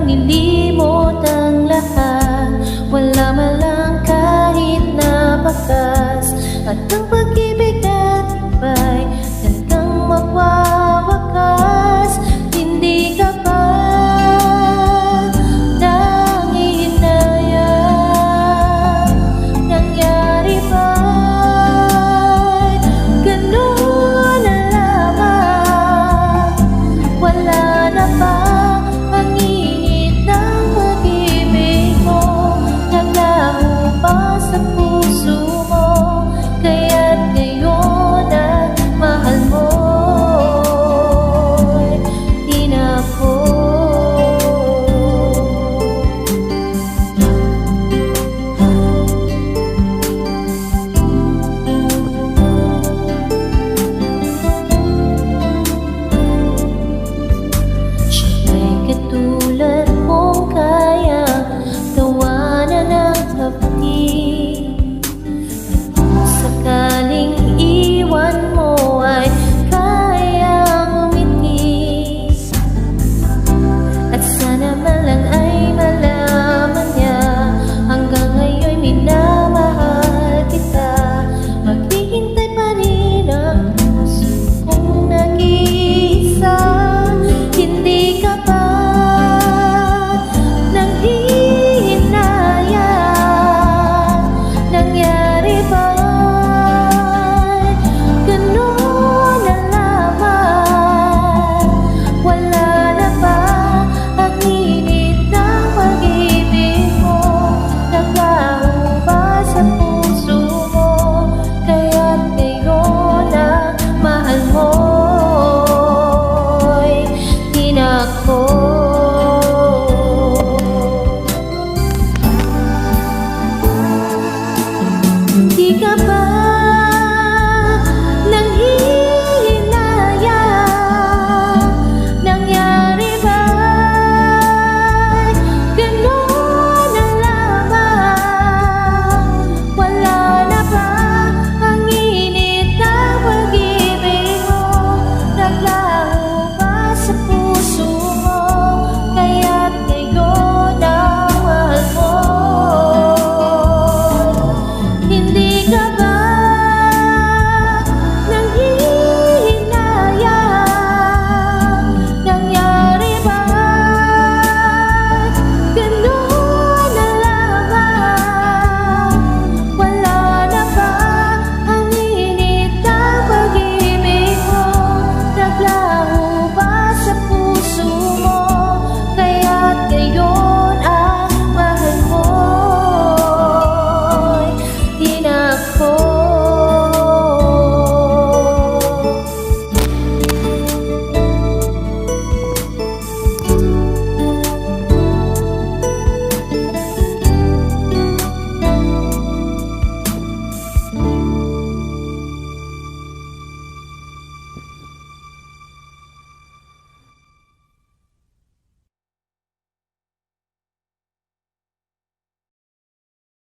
nilimot ang lahat. Wala man lang kahit na bakas. At ang pag-ibig natin ba'y talagang magwawakas? Hindi ka pa nangihinayang. Nangyari ba'y ganun na lamang? Wala na ba ang init ng pag-ibig mo? Naglaho pa sa puso mo, kaya't ngayon at mahal mo'y di na ako. Siya'y katulad mong kaya tawanan ng hapdi. Kung sakaling iwan mo ay kayang umiti. At sana man lang ay malaman niya hanggang ngayon minamahal kita. Maghihintay pa rin ang puso kong nag-iisa. Hindi ka pa nanghihinayang. Nangyari ba'y ganun na lamang? Wala na ba ang init ng pag-ibig mo? Naglaho ba sa puso mo? Kaya't ngayon ang mahal mo'y di na ako.